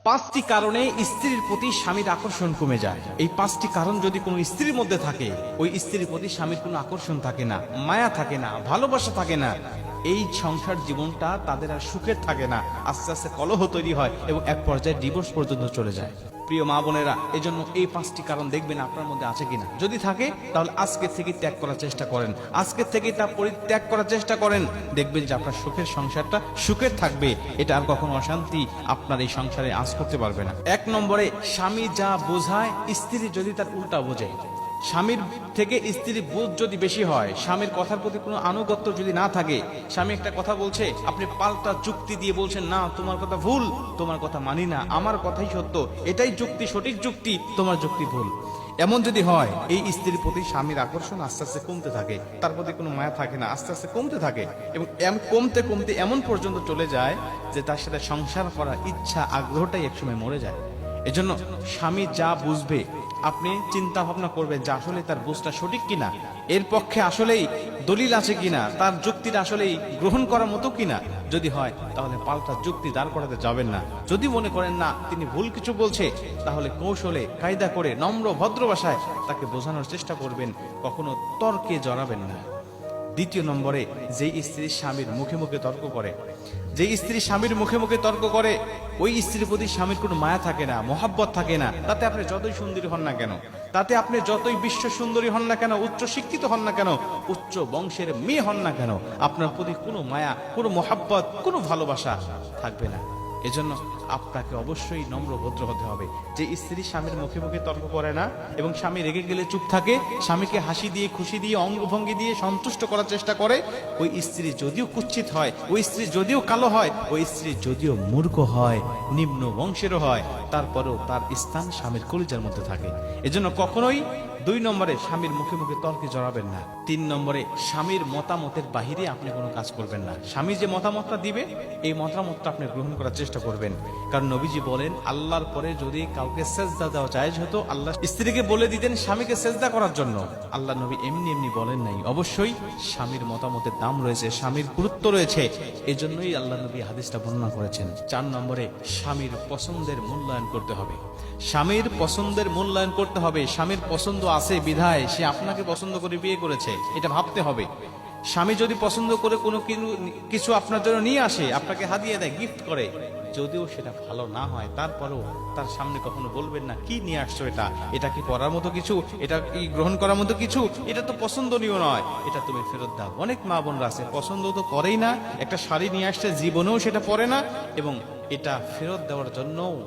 পাঁচটি কারণে স্ত্রীর প্রতি স্বামীর আকর্ষণ কমে যায়। এই পাঁচটি কারণ যদি কোনো স্ত্রীর মধ্যে থাকে, ওই স্ত্রীর প্রতি স্বামীর কোনো আকর্ষণ থাকে না, মায়া থাকে না, ভালোবাসা থাকে না, এই সংসার জীবনটা তাদের আর সুখের থাকে না। আস্তে আস্তে কলহ তৈরি হয় এবং এক পর্যায়ে ডিভোর্স পর্যন্ত চলে যায়। প্রিয় মা বোনেরা, এজন্য এই পাঁচটি কারণ দেখবেন আপনার মধ্যে আছে কিনা। যদি থাকে তাহলে আজকে থেকে ত্যাগ করার চেষ্টা করেন, আজকে থেকে তা পরিত্যাগ করার চেষ্টা করেন। দেখবেন যে আপনার সুখের সংসারটা সুখের থাকবে। এটা আর কখনো অশান্তি আপনার এই সংসারে আঁচ করতে পারবে না। এক নম্বরে, স্বামী যা বোঝায় স্ত্রী যদি তার উল্টা বোঝে। স্বামীর থেকে স্ত্রীর বোধ যদি বেশি হয়, স্বামীর কথার প্রতি কোনো আনুগত্য যদি না থাকে, স্বামী একটা কথা বলছে, আপনি পাল্টা যুক্তি দিয়ে বলছেন, না তোমার কথা ভুল, তোমার কথা মানি না, আমার কথাই সত্য, এটাই যুক্তি, সঠিক যুক্তি, তোমার যুক্তি ভুল। এমন যদি হয়, এই স্ত্রীর প্রতি স্বামীর আকর্ষণ আস্তে আস্তে কমতে থাকে, তার প্রতি কোনো মায়া থাকে না, আস্তে আস্তে কমতে থাকে এবং কমতে কমতে এমন পর্যন্ত চলে যায় যে তার সাথে সংসার করার ইচ্ছা, আগ্রহটাই একসময় মরে যায়। এজন্য স্বামী যা বুঝবে আপনি চিন্তা ভাবনা করবেন যে আসলে তার বুঝটা সঠিক কিনা, এর পক্ষে আসলেই দলিল আছে কিনা, তার যুক্তিটা আসলেই গ্রহণ করার মতো কিনা। যদি হয় তাহলে পাল্টা যুক্তি দাঁড় করাতে যাবেন না। যদি মনে করেন না তিনি ভুল কিছু বলছে, তাহলে কৌশলে কায়দা করে নম্র ভদ্র ভাষায় তাকে বোঝানোর চেষ্টা করবেন, কখনো তর্কে জড়াবেন না। দ্বিতীয় নম্বরে, যে স্ত্রী স্বামীর মুখে মুখে তর্ক করে, যে স্ত্রী স্বামীর মুখে মুখে তর্ক করে, ওই স্ত্রীর প্রতি স্বামীর কোনো মায়া থাকে না, মহাব্বত থাকে না। তাতে আপনি যতই সুন্দরী হন না কেন, তাতে আপনি যতই বিশ্ব সুন্দরী হন না কেন, উচ্চ শিক্ষিত হন না কেন, উচ্চ বংশের মেয়ে হন না কেন, আপনার প্রতি কোনো মায়া, কোনো মহাব্বত, কোনো ভালোবাসা থাকবে না। এজন্য আপনাকে অবশ্যই নম্র ভদ্র হতে হবে। যে স্ত্রী স্বামীর মুখে মুখে তর্ক করে না এবং স্বামী রেগে গেলে চুপ থাকে, স্বামীকে হাসি দিয়ে, খুশি দিয়ে, অঙ্গভঙ্গি দিয়ে সন্তুষ্ট করার চেষ্টা করে, ওই স্ত্রী যদিও কুৎসিত হয়, ওই স্ত্রী যদিও কালো হয়, ওই স্ত্রী যদিও মূর্খ হয়, নিম্ন বংশেরও হয়, তারপরেও তার স্থান স্বামীর কলিজার মধ্যে থাকে। এজন্য কখনোই দুই নম্বরে স্বামীর মুখে মুখে তর্কে জড়াবেন না। তিন নম্বরে, স্বামীর মতামতের বাহিরে আপনি কোনো কাজ করবেন না। স্বামী যে মতামতটা দিবে, এই মতামতটা আপনি গ্রহণ করার চেষ্টা করবেন। কারণ নবীজি বলেন, আল্লাহর পরে যদি কাউকে সেজদা দেওয়া জায়েজ হতো, আল্লাহ স্ত্রীকে বলে দিতেন স্বামীকে সেজদা করার জন্য। আল্লাহ নবী এমনি এমনি বলেন নাই। অবশ্যই স্বামীর মতামতের দাম রয়েছে, স্বামীর গুরুত্ব রয়েছে, এজন্যই আল্লাহ নবী হাদিসটা বর্ণনা করেছেন। চার নম্বরে, স্বামীর পছন্দের মূল্যায়ন করতে হবে। স্বামীর পছন্দের মূল্যায়ন করতে হবে। স্বামীর পছন্দ আছে বিধায় সে আপনাকে পছন্দ করে বিয়ে করেছে, এটা ভাবতে হবে। স্বামী যদি পছন্দ করে কোনো কিছু আপনার জন্য নিয়ে আসে, আপনাকে হাদিয়া দেয়, গিফট করে, যদিও সেটা ভালো না হয়, তারপরেও তার সামনে কখনো বলবেন না, কি নিয়ে আসছো এটা, এটা কি পরার মতো কিছু, এটা কি গ্রহণ করার মতো কিছু, এটা তো পছন্দনীয় নয়, এটা তুমি ফেরত দাও। অনেক মা বোনরা আছে পছন্দ তো করেই না, একটা শাড়ি নিয়ে আসছে, জীবনেও সেটা পরে না এবং এটা ফেরত দেওয়ার জন্য